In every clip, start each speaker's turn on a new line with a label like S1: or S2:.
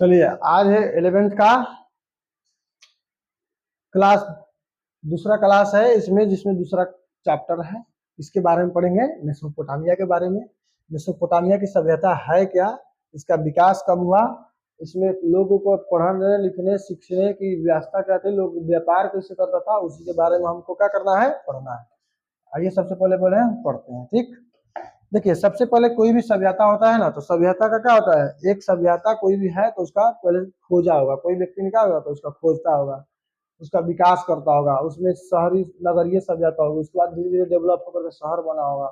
S1: चलिए आज है 11th का क्लास, दूसरा क्लास है इसमें, जिसमें दूसरा चैप्टर है। इसके बारे में पढ़ेंगे, मेसोपोटामिया के बारे में। मेसोपोटामिया की सभ्यता है क्या, इसका विकास कब हुआ, इसमें लोगों को पढ़ने लिखने सीखने की व्यवस्था क्या थी, लोग व्यापार कैसे करता था, उसी के बारे में हमको क्या करना है, पढ़ना है। आइए सबसे पहले पढ़े हम पढ़ते हैं। ठीक, देखिए सबसे पहले कोई भी सभ्यता होता है ना, तो सभ्यता का क्या होता है, एक सभ्यता कोई भी है तो उसका पहले खोजा होगा, कोई व्यक्ति ने क्या होगा तो उसका खोजता होगा, उसका विकास करता होगा, उसमें शहरी नगरीय सभ्यता होगी, उसके बाद धीरे धीरे डेवलप होकर शहर बना होगा।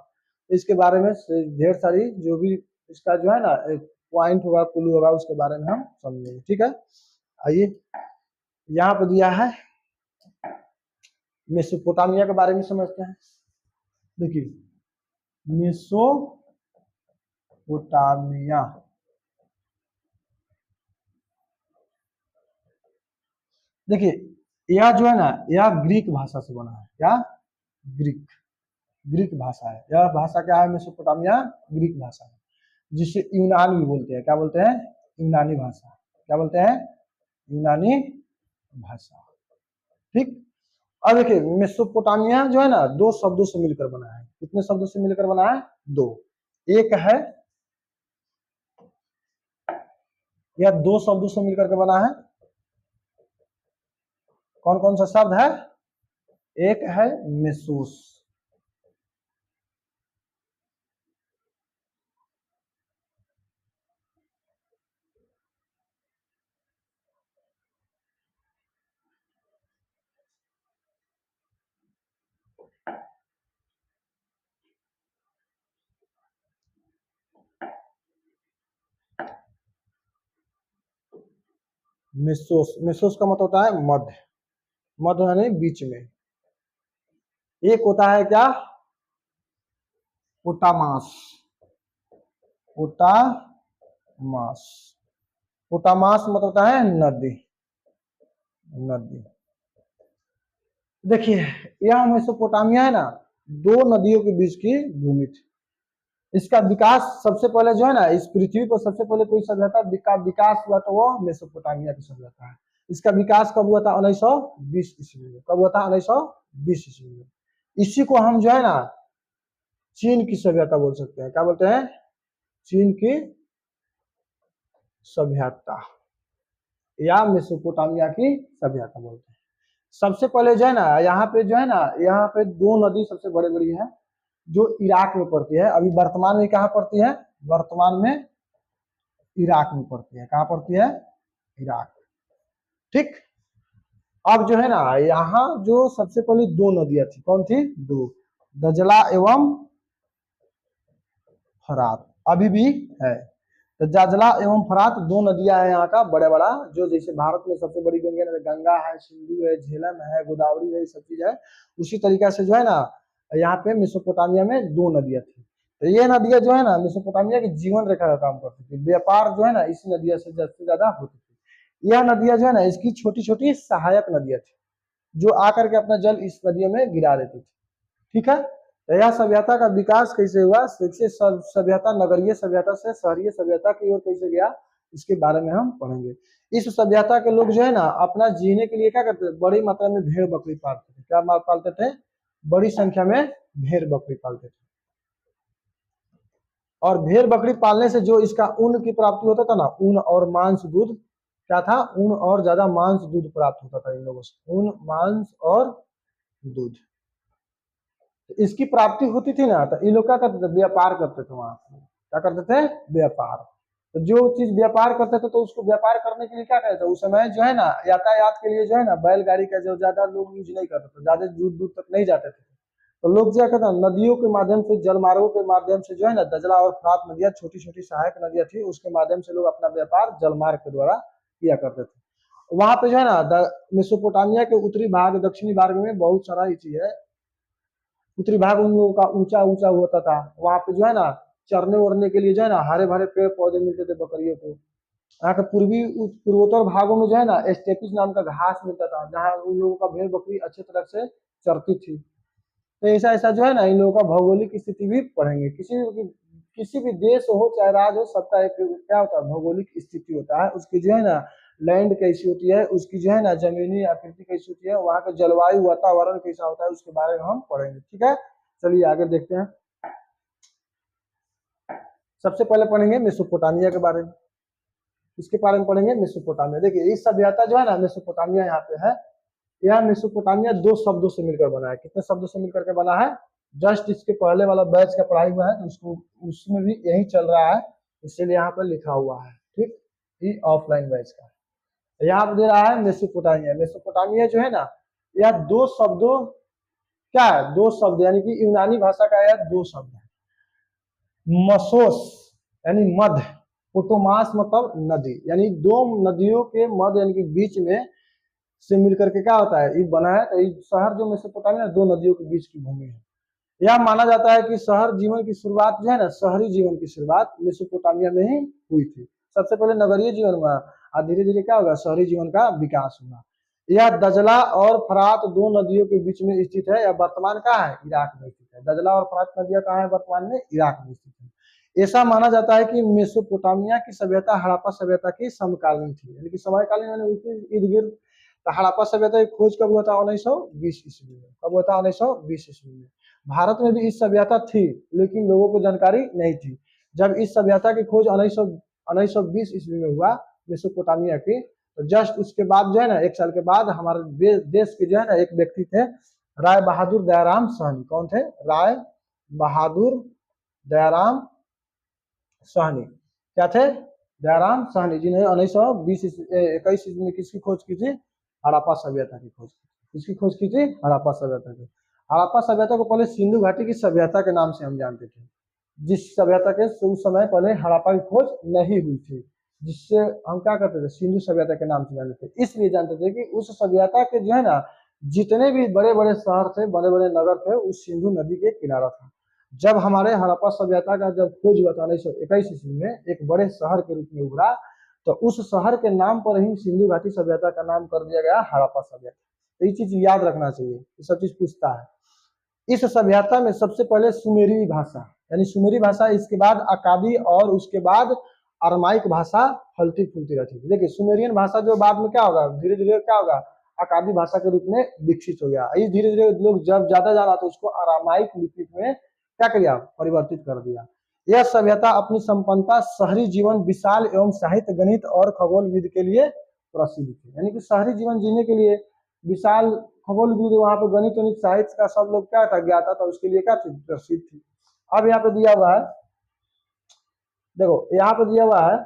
S1: इसके बारे में ढेर सारी जो भी इसका जो है ना एक पॉइंट होगा, क्लू होगा, उसके बारे में हम समझेंगे। ठीक है, आइए यहाँ पर दिया है मेसोपोटामिया के बारे में समझते हैं। देखिए मेसोपोटामिया, देखिए यह जो है ना यह ग्रीक भाषा से बना है। क्या, ग्रीक, ग्रीक भाषा है। यह भाषा क्या है, मेसोपोटामिया ग्रीक भाषा है, जिसे यूनान भी बोलते हैं। क्या बोलते हैं, यूनानी भाषा। क्या बोलते हैं, यूनानी भाषा। ठीक, अब देखिए मेसोपोटामिया जो है ना दो शब्दों से मिलकर बना है। कितने शब्दों से मिलकर बना है, दो। एक है, यह दो शब्दों से मिलकर के बना है। कौन कौन सा शब्द है, एक है मेसोस, मेसोस। मेसोस का मतलब होता है मध्य, मध्य यानी बीच में। एक होता है क्या, पोटामास, पोटामास। पोटामास मतलब होता है नदी, नदी। देखिए यह मेसोपोटामिया है ना दो नदियों के बीच की भूमि थी। इसका विकास सबसे पहले जो है ना, इस पृथ्वी पर सबसे पहले कोई सभ्यता का विकास हुआ तो वो मेसोपोटामिया की सभ्यता है। इसका विकास कब हुआ था, 1920 ईस्वी में। कब हुआ था, 1920 ईस्वी में। इसी को हम जो है ना चीन की सभ्यता बोल सकते हैं। क्या बोलते हैं, चीन की सभ्यता या मेसोपोटामिया की सभ्यता बोलते हैं। सबसे पहले जो है ना यहाँ पे जो है ना, यहाँ पे दो नदी सबसे बड़ी बड़ी है जो इराक में पड़ती है। अभी वर्तमान में कहाँ पड़ती है, वर्तमान में इराक में पड़ती है। कहाँ पड़ती है, इराक। ठीक, अब जो है ना यहाँ जो सबसे पहले दो नदियां थी, कौन थी, दो, दजला एवं फरात। अभी भी है, तो दजला एवं फरात दो नदियां हैं यहाँ का बड़ा बड़ा, जो जैसे भारत में सबसे बड़ी गंगा है, सिंधु है, झेलम है, गोदावरी है, सब चीज है। उसी तरीका से जो है ना यहाँ पे मेसोपोटामिया में दो नदियां थी। तो ये नदियां जो है ना मेसोपोटामिया की जीवन रेखा का काम करती थी। व्यापार जो है ना इसी नदियां से ज्यादा होती थी। यह नदियां जो है ना इसकी छोटी छोटी सहायक नदियां थी, जो आकर के अपना जल इस नदियों में गिरा देती थी। ठीक है, तो यह सभ्यता का विकास कैसे हुआ, सभ्यता नगरीय सभ्यता से शहरीय सभ्यता की ओर कैसे गया, इसके बारे में हम पढ़ेंगे। इस सभ्यता के लोग जो है ना अपना जीने के लिए क्या करते थे, बड़ी मात्रा में भेड़ बकरी पालते थे। क्या पालते थे, बड़ी संख्या में भेड़ बकरी पालते थे। और भेड़ बकरी पालने से जो इसका ऊन की प्राप्ति होता था ना, ऊन और मांस दूध, क्या था, ऊन और ज्यादा मांस दूध प्राप्त होता था इन लोगों से, ऊन मांस और दूध। इसकी प्राप्ति होती थी ना, तो ये लोग क्या करते थे, व्यापार करते थे। वहां क्या करते थे, व्यापार। तो जो चीज व्यापार करते थे तो उसको व्यापार करने के लिए क्या कहते थे, उस समय जो है ना यातायात के लिए जो है ना बैलगाड़ी का जो ज्यादा लोग यूज नहीं करते थे, ज्यादा दूर दूर तक नहीं जाते थे। तो लोग क्या करते नदियों के माध्यम से, जल मार्गों के माध्यम से जो है ना दजला और फरात नदियां छोटी छोटी सहायक नदियां थी, उसके माध्यम से लोग अपना व्यापार जल मार्ग के द्वारा किया करते थे। वहां पे जो है ना मेसोपोटामिया के उत्तरी भाग दक्षिणी भाग में बहुत सारा ये चीज है। उत्तरी भाग उन लोगों का ऊंचा ऊंचा होता था। वहां पे जो है ना चरने उड़ने के लिए जो है ना हरे भरे पेड़ पौधे मिलते थे बकरियों को। यहाँ के पूर्वोत्तर भागों में जो है ना स्टेपिस नाम का घास मिलता था, जहाँ उन लोगों का भेड़ बकरी अच्छी तरह से चरती थी। तो ऐसा ऐसा जो है ना इन लोगों का भौगोलिक स्थिति भी पढ़ेंगे। किसी किसी भी देश हो चाहे राज्य हो, सबका एक क्या होता है, भौगोलिक स्थिति होता है। उसकी जो है ना लैंड कैसी होती है, उसकी जो है ना जमीनी आकृति कैसी होती है, वहाँ का जलवायु वातावरण कैसा होता है, उसके बारे में हम पढ़ेंगे। ठीक है, चलिए आगे देखते हैं। सबसे पहले पढ़ेंगे मेसोपोटामिया के बारे में। इसके बारे में पढ़ेंगे मेसोपोटामिया। देखिए इस सभ्यता जो है ना मेसोपोटामिया यहाँ पे है, यह मेसोपोटामिया दो शब्दों से मिलकर बना है। कितने शब्दों से मिलकर के बना है? जस्ट इसके पहले वाला बैच का पढ़ाई हुआ है तो उसको उसमें भी यही चल रहा है, इसीलिए यहाँ पर लिखा हुआ है। ठीक, ये ऑफलाइन बैच का यहाँ पर दे रहा है मेसोपोटामिया। मेसोपोटामिया जो है ना यह दो शब्दों क्या है, दो शब्द यानी कि यूनानी भाषा का यह दो शब्द है। मसोस यानी मध्य, पोटोमास मतलब नदी, यानी दो नदियों के मध्य यानी कि बीच में से मिलकर के क्या होता है ये बना है। तो ये शहर जो मेसोपोटामिया दो नदियों के बीच की भूमि है। यह माना जाता है कि शहर जीवन की शुरुआत जो है ना, शहरी जीवन की शुरुआत मेसोपोटामिया में ही हुई थी। सबसे पहले नगरीय जीवन हुआ और धीरे धीरे क्या होगा, शहरी जीवन का विकास हुआ। यह दजला और फरात दो नदियों के बीच में स्थित है। यह वर्तमान कहाँ है, इराक में स्थित है। दजला और फरात नदियां कहाँ है, वर्तमान में इराक में स्थित है। ऐसा माना जाता है कि मेसोपोटामिया की सभ्यता हड़प्पा सभ्यता की समकालीन थी, यानी कि समकालीन यानी उसके इर्द गिर्द। तो हड़प्पा सभ्यता की खोज कब हुआ था, 1920 ईस्वी में। कब हुआ था, 1920 ईस्वी में। भारत में भी इस सभ्यता थी लेकिन लोगों को जानकारी नहीं थी। जब इस सभ्यता की खोज 1920 ईस्वी में हुआ मेसोपोटामिया की, तो जस्ट उसके बाद जो है ना 1 साल के बाद हमारे देश के जो है ना एक व्यक्ति थे, राय बहादुर दयाराम सहनी। कौन थे, राय बहादुर दयाराम सहनी। क्या थे, दयाराम सहनी, जिन्हें 1921 ईस्वी में किसकी खोज की थी, हड़प्पा सभ्यता की खोज की। किसकी खोज की थी, हड़प्पा सभ्यता की। हड़प्पा सभ्यता को पहले सिंधु घाटी की सभ्यता के नाम से हम जानते थे, जिस सभ्यता के उस समय पहले हड़प्पा की खोज नहीं हुई थी, जिससे हम क्या करते थे, सिंधु सभ्यता के नाम से जानते थे। इसलिए जानते थे कि उस सभ्यता के जो है ना जितने भी बड़े बड़े शहर थे, बड़े बड़े नगर थे, उस सिंधु नदी के किनारा था। जब हमारे हड़प्पा सभ्यता का जब खोज हुआ था 1921 ईस्वी में, एक बड़े शहर के रूप में उभरा, तो उस शहर के नाम पर ही सिंधु घाटी सभ्यता का नाम कर दिया गया हड़प्पा सभ्यता। तो ये चीज याद रखना चाहिए, ये सब चीज पूछता है। इस सभ्यता में सबसे पहले सुमेरी भाषा यानी सुमेरी भाषा, इसके बाद अकादी और उसके बाद अरमाइक भाषा फलती फूलती रहती थी। देखिए सुमेरियन भाषा जो बाद में क्या होगा, धीरे धीरे क्या होगा, अकादी भाषा के रूप में विकसित हो गया। ये धीरे धीरे लोग जब ज्यादा जा रहा तो उसको अरामाइक लिपि में क्या किया, परिवर्तित कर दिया। यह सभ्यता अपनी संपन्नता, शहरी जीवन, विशाल एवं साहित्य, गणित और खगोल विद के लिए प्रसिद्ध थी। यानी कि शहरी जीवन जीने के लिए विशाल खगोल विद, वहां पे गणित गणित साहित्य का सब लोग क्या था, ज्ञाता था, उसके लिए क्या थी, प्रसिद्ध थी। अब यहाँ पे दिया हुआ है, देखो यहाँ पे दिया हुआ है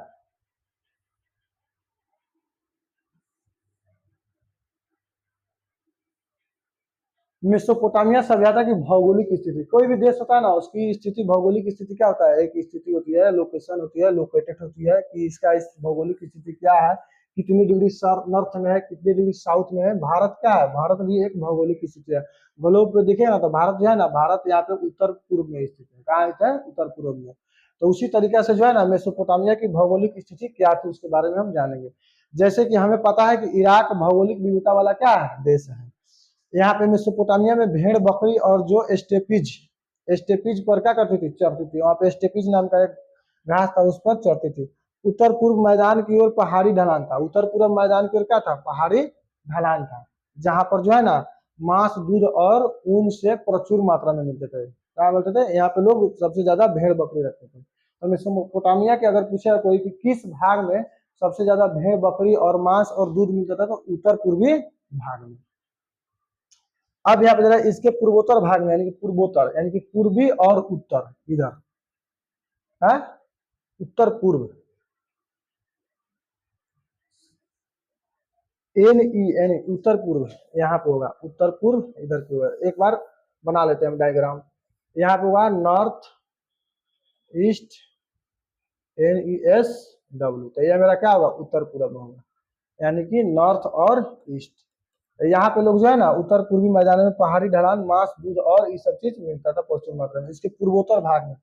S1: मेसोपोटामिया सभ्यता की भौगोलिक स्थिति। कोई भी देश होता है ना, उसकी स्थिति, भौगोलिक स्थिति क्या होता है, एक स्थिति होती है, लोकेशन होती है, लोकेटेड होती है कि इसका इस भौगोलिक स्थिति क्या है, कितनी डिग्री नॉर्थ में है, कितनी डिग्री साउथ में है। भारत क्या है, भारत भी एक भौगोलिक स्थिति है। ग्लोब पे देखे ना तो भारत जो है ना, भारत यहाँ पे उत्तर पूर्व में स्थित है। कहाँ है, उत्तर पूर्व में। तो उसी तरीके से जो है ना मेसोपोटामिया की भौगोलिक स्थिति क्या थी उसके बारे में हम जानेंगे। जैसे कि हमें पता है कि इराक भौगोलिक विविधता वाला क्या है, देश है। यहाँ पे मेसोपोटामिया में भेड़ बकरी और जो स्टेपीज पर क्या करती थी, चढ़ती थी। वहां पे स्टेपीज नाम का एक घास था, उस पर चढ़ती थी। उत्तर पूर्व मैदान की ओर पहाड़ी ढलान था। उत्तर पूर्व मैदान की ओर क्या था, पहाड़ी ढलान था, जहां पर जो है ना मांस, दूध और ऊन से प्रचुर मात्रा में मिलते थे। क्या बोलते थे, यहाँ पे लोग सबसे ज्यादा भेड़ बकरी रखते थे। तो मेसोपोटामिया के अगर पूछे कोई कि किस भाग में सबसे ज्यादा भेड़ बकरी और मांस और दूध मिलता था, तो उत्तर पूर्वी भाग में। अब यहाँ पे जरा इसके पूर्वोत्तर भाग में, यानी कि पूर्वोत्तर यानी कि पूर्वी और उत्तर, इधर है उत्तर पूर्व, यानी उत्तर पूर्व यहाँ पे होगा, उत्तर पूर्व इधर पे होगा। एक बार बना लेते हैं हम डायग्राम। यहाँ पे होगा नॉर्थ ईस्ट, NESW। तो यह मेरा क्या होगा, उत्तर पूर्व होगा, यानी कि नॉर्थ और ईस्ट। यहाँ पे लोग जो है ना उत्तर पूर्वी मैदान में पहाड़ी ढलान, मांस, दूध और ये सब चीज मिलता था प्रचुर मात्रा में। इसके पूर्वोत्तर भाग में,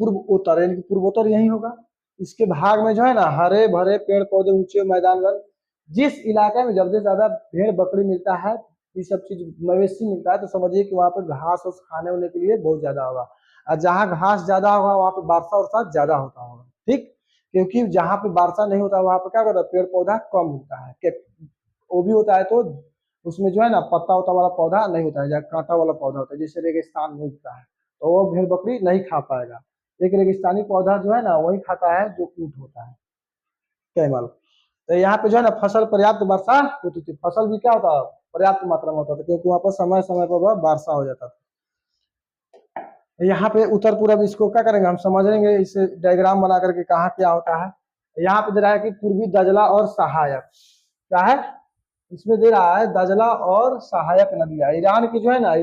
S1: पूर्वोत्तर यानी कि पूर्वोत्तर यही होगा। इसके भाग में जो है ना हरे भरे पेड़ पौधे, ऊंचे मैदान, जिस इलाके में सबसे ज्यादा भेड़ बकरी मिलता है, ये सब चीज मवेशी मिलता है, तो समझिए कि वहां पर घास खाने होने के लिए बहुत ज्यादा होगा। और जहाँ घास ज्यादा होगा वहां पे वर्षा वर्षा ज्यादा होता होगा, ठीक। क्योंकि जहाँ पे वर्षा नहीं होता वहां पे क्या करता है, पेड़ पौधा कम होता है, वो भी होता है तो उसमें जो है ना पत्ता वत्ता वाला पौधा नहीं होता है, जहाँ कांटा वाला पौधा होता है, जैसे रेगिस्तान में उगता है, तो वो भेड़ बकरी नहीं खा पाएगा। एक रेगिस्तानी पौधा जो है ना वही खाता है जो ऊंट होता है, कैमल। तो यहाँ पे जो है ना फसल पर्याप्त वर्षा होती थी, फसल भी क्या होता है, पर्याप्त मात्रा में होता था, क्योंकि वहां पर समय समय पर वर्षा हो जाता था। यहाँ पे उत्तर पूर्व इसको क्या करेंगे हम समझेंगे, इसे डायग्राम बना करके कहा क्या होता है। यहाँ पे दे रहा है कि पूर्वी दजला और सहायक, क्या है इसमें दे रहा है, दजला और सहायक नदियां ईरान की जो है ना,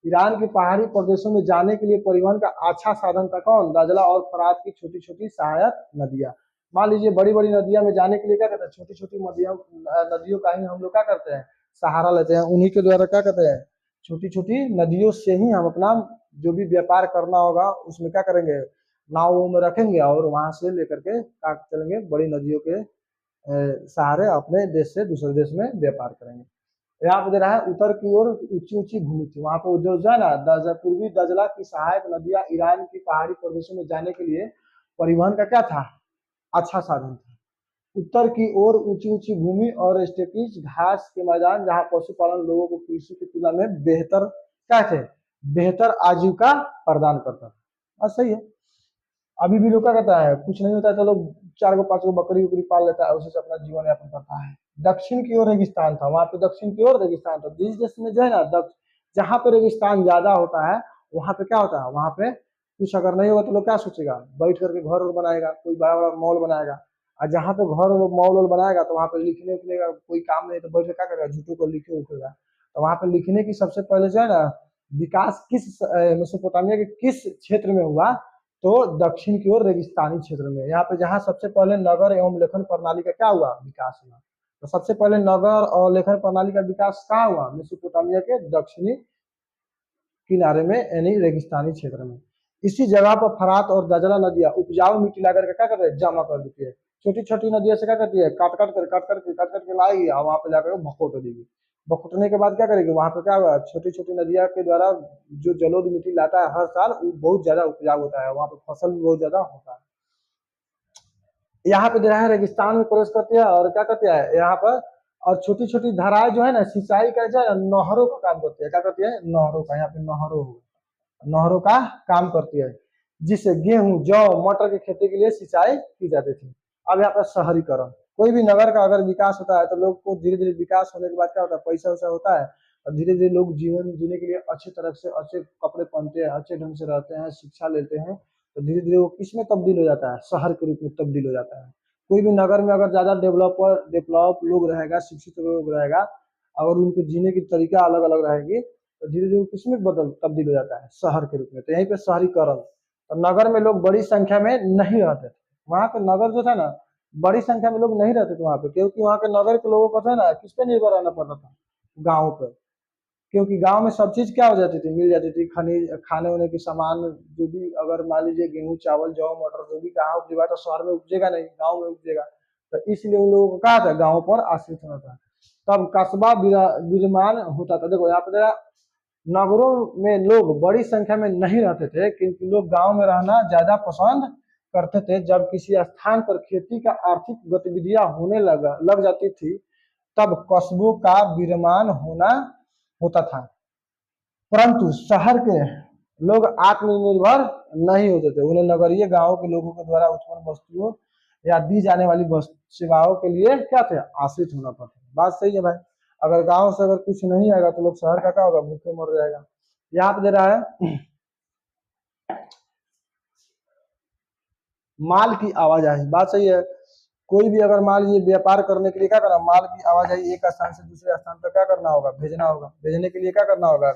S1: ईरान के पहाड़ी प्रदेशों में जाने के लिए परिवहन का अच्छा साधन था कौन, दजला और फरात की छोटी छोटी सहायक नदियां। मान लीजिए बड़ी बड़ी नदियां में जाने के लिए क्या करते हैं, छोटी छोटी नदियों का ही हम लोग क्या करते हैं, सहारा लेते हैं, उन्हीं के द्वारा क्या करते हैं, छोटी छोटी नदियों से ही हम अपना जो भी व्यापार करना होगा उसमें क्या करेंगे, नाव में रखेंगे और वहां से लेकर के चलेंगे, बड़ी नदियों के सहारे अपने देश से दूसरे देश में व्यापार करेंगे। यहाँ पे दे रहा है उत्तर की ओर ऊंची ऊंची भूमि थी, वहां पे जो है ना पूर्वी दजला की सहायक नदियां ईरान की पहाड़ी प्रदेशों में जाने के लिए परिवहन का क्या था, अच्छा साधन था। उत्तर की ओर ऊंची ऊंची भूमि और स्टेपीज घास के मैदान, जहाँ पशुपालन लोगों को कृषि की तुलना में बेहतर क्या थे, बेहतर आजीविका प्रदान करता था। और सही है, अभी भी लोग क्या करता है, कुछ नहीं होता है तो लोग 4 गो 5 गो बकरी उकरी पाल लेता है, उसी से अपना जीवन यापन करता है। दक्षिण की ओर रेगिस्तान था, वहां पे दक्षिण की ओर रेगिस्तान था, जिस देश में जो है ना जहाँ पे रेगिस्तान ज्यादा होता है वहां पे क्या होता है, वहां पे कुछ अगर नहीं होगा तो लोग क्या सोचेगा, बैठ करके घर और बनाएगा, कोई बड़ा बड़ा मॉल बनाएगा। और जहाँ पे घर मॉल वॉल बनाएगा तो वहां पे लिखने उखने का कोई काम नहीं, तो बैठ के क्या करेगा, झूठों को लिखे उखेगा। तो वहां पे लिखने की सबसे पहले जो है ना विकास किस मेसोपोटामिया के किस क्षेत्र में हुआ, तो दक्षिण की ओर रेगिस्तानी क्षेत्र में, यहाँ पे जहाँ सबसे पहले नगर एवं लेखन प्रणाली का क्या हुआ, विकास हुआ। तो सबसे पहले नगर और लेखन प्रणाली का विकास कहाँ हुआ, मेसोपोटामिया के दक्षिणी किनारे में यानी रेगिस्तानी क्षेत्र में। इसी जगह पर फरात और दजला नदियां उपजाऊ मिट्टी ला करके क्या करते हैं, जमा कर देती है। छोटी छोटी नदियां से क्या करती है, काट कर लाएगी और वहां पे जाकर भकोट देगी। भकोटने के बाद क्या करेगी, वहां पे क्या होगा, छोटी छोटी नदियां के द्वारा जो जलोद मिट्टी लाता है हर साल, वो बहुत ज्यादा उपजाऊ होता है, वहां पे फसल भी बहुत ज्यादा होता है। यहाँ पे दे रहा है रेगिस्तान में प्रवेश करती है और क्या करती है यहाँ पर, और छोटी छोटी धाराएं जो है ना सिंचाई का जो है नहरों का काम करती है, क्या करती है, नहरों का, यहाँ पे नहरों का काम करती है, जिससे गेहूं जौ मटर की खेती के लिए सिंचाई की जाती थी। अब यहाँ पर शहरीकरण, कोई भी नगर का अगर विकास होता है तो लोग को धीरे धीरे विकास होने के बाद क्या होता है, पैसा वैसा होता है, और धीरे धीरे लोग जीवन जीने के लिए अच्छी तरह से अच्छे कपड़े पहनते हैं, अच्छे ढंग से रहते हैं, शिक्षा लेते हैं, तो धीरे धीरे वो किस में तब्दील हो जाता है, शहर के रूप में तब्दील हो जाता है। कोई भी नगर में अगर ज्यादा डेवलप लोग रहेगा, शिक्षित लोग रहेगा, अगर उनके जीने की तरीका अलग अलग रहेगी, तो धीरे धीरे किसमें तब्दील हो जाता है, शहर के रूप में। तो यहीं पे शहरीकरण, तो नगर में लोग बड़ी संख्या में नहीं रहते थे, वहां के नगर जो था ना बड़ी संख्या में लोग नहीं रहते थे वहां पे, क्योंकि वहां के नगर के लोगों को था ना किस पे निर्भर रहना पड़ता था, गाँव पे। क्योंकि गांव में सब चीज क्या हो जाती थी, मिल जाती थी, खाने होने की सामान, जो भी अगर मान लीजिए गेहूं चावल जौ मटर जो भी कहाँ उपजेगा, तो शहर में उपजेगा नहीं, गाँव में उपजेगा। तो इसलिए उन लोगों को कहा था गाँव पर आश्रित होना था। तब कस्बा विद्यमान होता था। देखो यहाँ पे नगरों में लोग बड़ी संख्या में नहीं रहते थे, क्योंकि लोग गाँव में रहना ज्यादा पसंद करते थे। जब किसी स्थान पर खेती का आर्थिक गतिविधियां होने लग जाती थी, तब कस्बों का विनिर्माण होता था। परंतु शहर के लोग आत्मनिर्भर नहीं होते थे, उन्हें नगरीय गांवों के लोगों के द्वारा उत्पन्न वस्तुओं या दी जाने वाली सेवाओं के लिए क्या थे, आश्रित होना पड़ता। बात सही है भाई, अगर गांव से अगर कुछ नहीं आएगा तो लोग शहर का क्या होगा, भूखे मर जाएगा। यहाँ पे दे रहा है माल की आवाजाही, बात सही है। कोई भी अगर मान लीजिए व्यापार करने के लिए क्या करना, माल की आवाजाही एक स्थान से दूसरे स्थान पर क्या करना होगा, भेजना होगा। भेजने के लिए क्या करना होगा,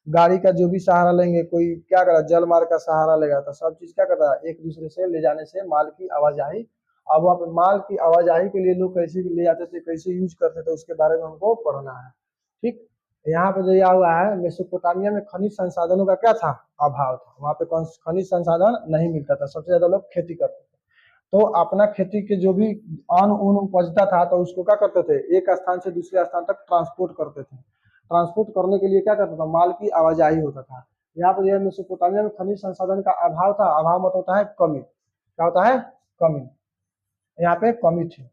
S1: गाड़ी का जो भी सहारा लेंगे, कोई क्या करा जल मार्ग का सहारा लेगा, तो सब चीज क्या करता है, एक दूसरे से ले जाने से माल की आवाजाही। अब वहाँ पे माल की आवाजाही के लिए लोग कैसे ले जाते थे, कैसे यूज करते थे, उसके बारे में हमको पढ़ना है, ठीक। यहाँ पे जो दिया हुआ है, मेसोपोटामिया में खनिज संसाधनों का क्या था, अभाव था। वहाँ पे खनिज संसाधन नहीं मिलता था, सबसे ज्यादा लोग खेती करते थे। तो अपना खेती के जो भी अन्न ऊन उपजता था, तो उसको क्या करते थे, एक स्थान से दूसरे स्थान तक ट्रांसपोर्ट करते थे। ट्रांसपोर्ट करने के लिए क्या करता था, माल की आवाजाही होता था। यहाँ पर जो है मेसोपोटामिया में खनिज संसाधन का अभाव था। अभाव मतलब होता है कमी। क्या होता है? कमी। यहाँ पे कमी थी।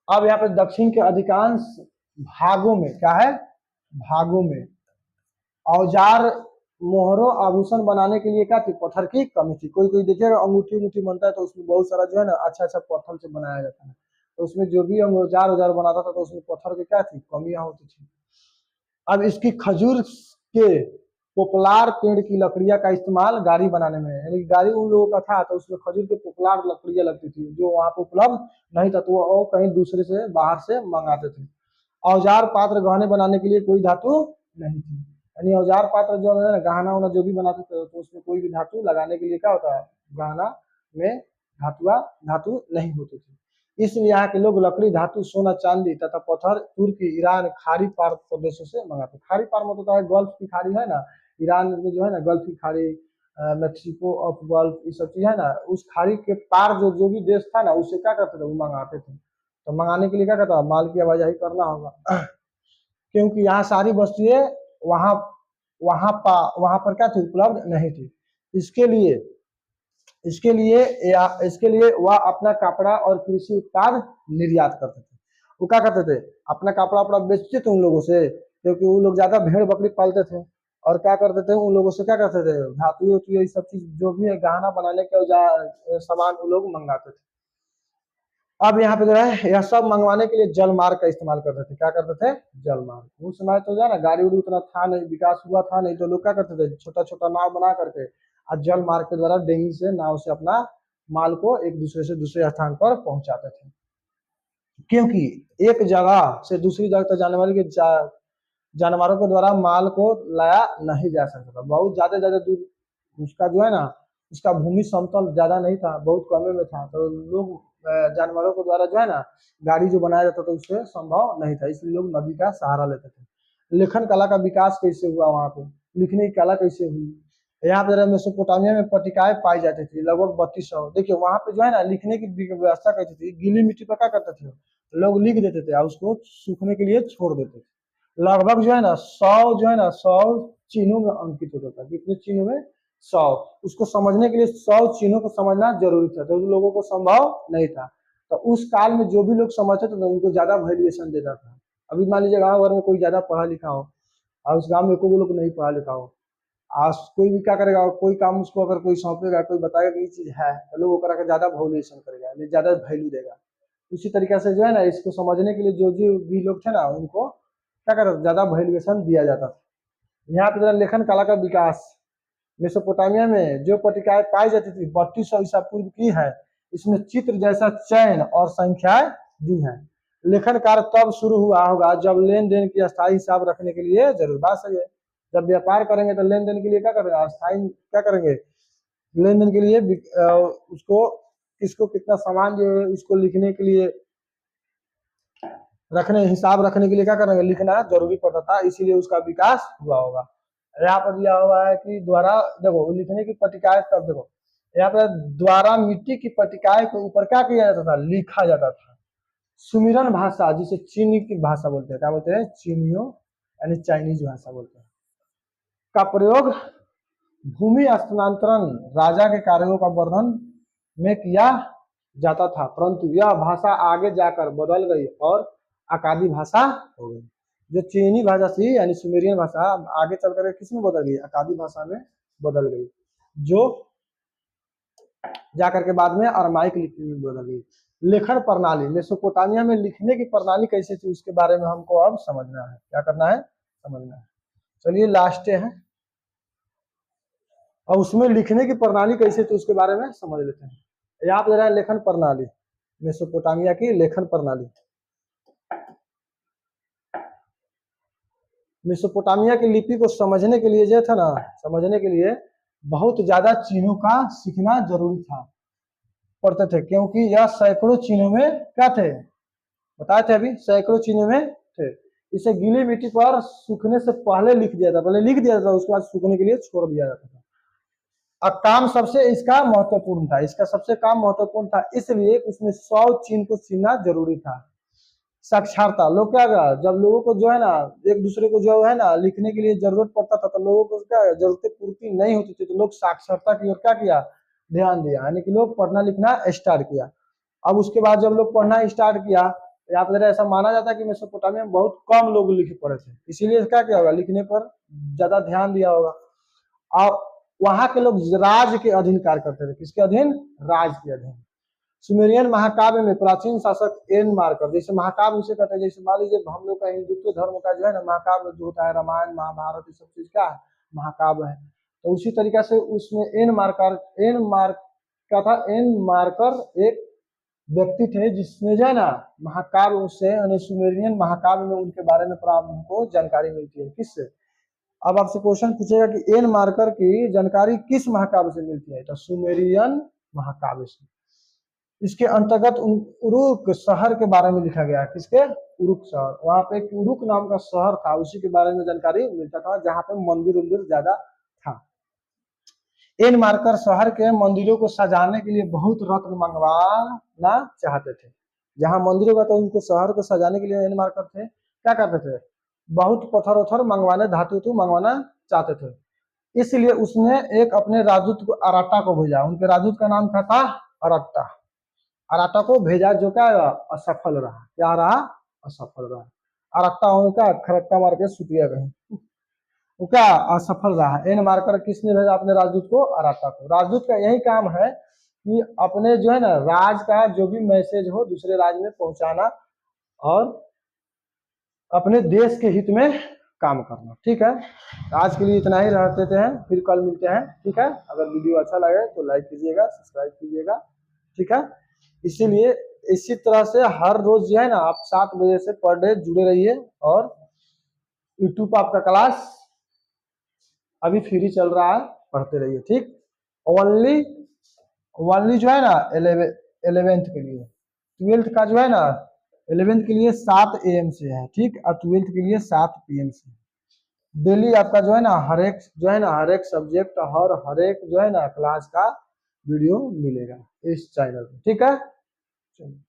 S1: अब यहाँ पे दक्षिण के अधिकांश भागों में क्या है? भागों में औजार, मोहरों, आभूषण बनाने के लिए क्या थी? पत्थर की कमी थी। कोई कोई देखिएगा अंगूठी उंगूठी बनता है तो उसमें बहुत सारा जो है ना अच्छा अच्छा पत्थर से बनाया जाता है, तो उसमें जो भी औजार औजार बनाता था तो उसमें पत्थर की क्या थी? कमियां होती थी। अब इसकी खजूर के पोपलार पेड़ की लकड़ियां का इस्तेमाल गाड़ी बनाने में, यानी गाड़ी उन लोगों का था तो उसमें खजूर के पोपलार लकड़ियां लगती थी, जो वहां पर उपलब्ध नहीं था तो वो कहीं दूसरे से बाहर से मंगाते थे। औजार, पात्र, गहने बनाने के लिए कोई धातु नहीं थी, यानी औजार पात्र जो है ना, गहना उना जो भी बनाते थे तो उसमें कोई भी धातु लगाने के लिए क्या होता है? गहना में धातु नहीं होती थी। इसलिए यहाँ के लोग लकड़ी, धातु, सोना, चांदी तथा पत्थर तुर्की, ईरान, खाड़ी पार प्रदेशों से मंगाते। खाड़ी पार मतलब होता है गल्फ की खाड़ी है ना, ईरान में जो है ना गल्फ की खाड़ी, मेक्सिको ऑफ गल्फ, ये सब चीज है ना, उस खाड़ी के पार जो जो भी देश था ना उससे क्या करते थे? वो मंगाते थे। तो मंगाने के लिए क्या करता? माल की आवाजाही करना होगा क्योंकि यहाँ सारी वस्तुएं वहां वहां पर क्या थी? उपलब्ध नहीं थी। इसके लिए इसके लिए वह अपना कपड़ा और कृषि उत्पाद निर्यात करते थे। वो क्या करते थे? अपना कपड़ा अपना बेचते थे उन लोगों से, क्योंकि वो लोग ज्यादा भेड़ बकरी पालते थे। और क्या करते थे? उन लोगों से क्या करते थे? धातु ये सब चीज जो भी है गहना बनाने के सामान वो लोग मंगाते थे। अब यहाँ पे जो है यह सब मंगवाने के लिए जल मार्ग का इस्तेमाल करते थे। क्या करते थे? जल मार्ग। उस समय तो जो है ना गाड़ी उड़ी उतना था नहीं, विकास हुआ था नहीं, तो लोग क्या करते थे? छोटा छोटा नाव बना करके और जल मार्ग के द्वारा डेंगी से नाव से अपना माल को एक दूसरे से दूसरे स्थान पर पहुंचाते थे। क्योंकि एक जगह से दूसरी जगह तक जाने वाले जानवरों के द्वारा माल को लाया नहीं जा सकता था। बहुत ज्यादा दूर उसका जो है ना, उसका भूमि समतल ज्यादा नहीं था, बहुत कमे में था, तो लोग जानवरों के द्वारा जो है ना गाड़ी जो बनाया जाता था उससे संभव नहीं था, इसलिए लोग नदी का सहारा लेते थे। लेखन कला का विकास कैसे हुआ? वहां पे लिखने की कला कैसे हुई? यहाँ पे मेसोपोटामिया में पट्टिकाएं पाई जाती थी लगभग 3200। देखिए वहां पे जो है ना लिखने की व्यवस्था कैसी थी? गीली मिट्टी पर क्या करते थे? लोग लिख देते थे और उसको सूखने के लिए छोड़ देते थे। लगभग जो है ना 100 चिन्हों में अंकित होता था। कितने चिन्हों में? 100। उसको समझने के लिए 100 चिन्हों को समझना जरूरी था, तो लोगों को संभव नहीं था। तो उस काल में जो भी लोग समझते थे उनको ज्यादा वैल्यूएशन देता था। अभी मान लीजिए गाँव भर में कोई ज्यादा पढ़ा लिखा हो और उस गाँव में कोई लोग नहीं पढ़ा लिखा हो, आज कोई भी क्या करेगा? कोई काम उसको अगर कोई सौंपेगा, कोई बताएगा कि ये चीज है, तो लोग ओकरा के ज्यादा वैल्यूएशन करेगा, ज्यादा वैल्यू देगा। उसी तरीके से जो है ना इसको समझने के लिए जो जो भी लोग थे ना उनको क्या करता? ज्यादा वैल्यूएशन दिया जाता था। यहाँ पे लेखन कला का विकास मेसोपोटामिया में जो पट्टिकाएं पाई जाती थी 3200 ईसा पूर्व की है। इसमें चित्र जैसा चयन और संख्याएं दी हैं। लेखन कार्य तब शुरू हुआ होगा जब लेन देन की अस्थायी हिसाब रखने के लिए जरूर। बात सही है। जब व्यापार करेंगे तो लेन देन के लिए क्या करेंगे? अस्थायी क्या करेंगे? लेन देन के लिए उसको किसको कितना सामान जो है उसको लिखने के लिए हिसाब रखने के लिए क्या करेंगे? लिखना जरूरी पड़ता था, इसीलिए उसका विकास हुआ होगा। यहाँ पर दिया हुआ है कि द्वारा देखो लिखने की पट्टिकाएं, तब देखो यहाँ पर द्वारा मिट्टी की पट्टिकाएं के ऊपर क्या किया जाता था? लिखा जाता था। सुमिरन भाषा जिसे चीनी की भाषा बोलते हैं, क्या बोलते हैं? चीनियों यानी चाइनीज भाषा बोलते हैं, का प्रयोग भूमि स्थानांतरण राजा के कार्यों का वर्णन में किया जाता था, परंतु यह भाषा आगे जाकर बदल गई और अकादी भाषा हो गई। जो चीनी भाषा थी यानी सुमेरियन भाषा आगे चलकर किसमें बदल गई? अकादी भाषा में बदल गई, जो जाकर के बाद में अरमाइक लिपि में बदल गई। लेखन प्रणाली मेसोपोटामिया में लिखने की प्रणाली कैसे थी उसके बारे में हमको अब समझना है। क्या करना है? समझना है। चलिए लास्ट है और उसमें लिखने की प्रणाली कैसे थी उसके बारे में समझ लेते हैं। याद रहा लेखन प्रणाली, मेसोपोटामिया की लेखन प्रणाली। मेसोपोटामिया की लिपि को समझने के लिए जो था ना, समझने के लिए बहुत ज्यादा चिन्हों का सीखना जरूरी था, पढ़ते थे, क्योंकि यह सैकड़ों चिन्हों में क्या थे? बताए थे अभी, सैकड़ों चिन्हों में थे। इसे गीली मिट्टी पर सूखने से पहले लिख दिया था, पहले लिख दिया था उसके बाद सूखने के लिए छोड़ दिया जाता था। अब काम सबसे इसका महत्वपूर्ण था, इसका सबसे काम महत्वपूर्ण था, इसलिए उसमें 100 चिन्ह को सीखना जरूरी था। साक्षरता, लोग क्या करा, जब लोगों को जो है ना एक दूसरे को जो है ना लिखने के लिए जरूरत पड़ता था तो लोगों को क्या जरूरतें पूर्ति नहीं होती थी, तो लोग साक्षरता की ओर क्या किया, ध्यान दिया, यानी कि लोग पढ़ना लिखना स्टार्ट किया। अब उसके बाद जब लोग पढ़ना स्टार्ट किया, यहाँ पर ऐसा माना जाता है कि मेसोपोटामिया में बहुत कम लोग लिख पढ़े थे, इसीलिए क्या किया होगा, लिखने पर ज्यादा ध्यान दिया होगा। और वहां के लोग राज के अधीन कार्य करते थे, किसके अधीन, राज के अधीन। सुमेरियन महाकाव्य में प्राचीन शासक एन मार्कर, जैसे महाकाव्य उसे कहते हैं, जैसे मान लीजिए हम लोग का हिंदुत्व धर्म का जो है ना महाकाव्य जो होता है, रामायण महाभारत ये सब चीज का महाकाव्य है, तो उसी तरीका से उसमें एन मार्क क्या था, एन मार्कर एक व्यक्ति थे जिसने जो है ना महाकाव्य उससे यानी सुमेरियन महाकाव्य में उनके बारे में हमको जानकारी मिलती है, किससे। अब आपसे क्वेश्चन पूछेगा कि एन मार्कर की जानकारी किस महाकाव्य से मिलती है, तो सुमेरियन महाकाव्य से। इसके अंतर्गत उरुक शहर के बारे में लिखा गया है, किसके, उरुक शहर, वहां पे एक उरुक नाम का शहर था, उसी के बारे में जानकारी मिलता था, जहां पे मंदिर उंदिर ज्यादा था। एन मार्कर शहर के मंदिरों को सजाने के लिए बहुत रत्न मंगवाना चाहते थे, जहां मंदिर होगा तो उनको शहर को सजाने के लिए एन मार्कर थे क्या करते थे, बहुत पत्थर उथर मंगवाने, धातु मंगवाना चाहते थे। इसलिए उसने एक अपने राजदूत को अराटा को भेजा, उनके राजदूत का नाम क्या था, अराटा। अराटा को भेजा जो क्या असफल रहा, क्या रहा, असफल रहा। अराटा उनका खरट्टा मार के सुतिया कहीं, वो क्या असफल रहा। एन मार्कर किसने भेजा, अपने राजदूत को, अराटा को। राजदूत का यही काम है कि अपने जो है ना राज का जो भी मैसेज हो दूसरे राज्य में पहुंचाना और अपने देश के हित में काम करना। ठीक है, आज के लिए इतना ही रह देते हैं, फिर कल मिलते हैं। ठीक है, अगर वीडियो अच्छा लगे तो लाइक कीजिएगा, सब्सक्राइब कीजिएगा। ठीक है, इसीलिए इसी तरह से हर रोज जो है ना आप 7 बजे से पर डे जुड़े रहिए, और यूट्यूब पर आपका क्लास अभी फ्री चल रहा है, पढ़ते रहिए। ठीक, ओनली जो है ना 11th के लिए, 12th का जो है ना 11th के लिए 7 AM से है, ठीक, और 12th के लिए 7 PM से। डेली आपका जो है ना हर एक सब्जेक्ट और हर एक जो है ना क्लास का वीडियो मिलेगा इस चैनल पे। ठीक है, चलिए।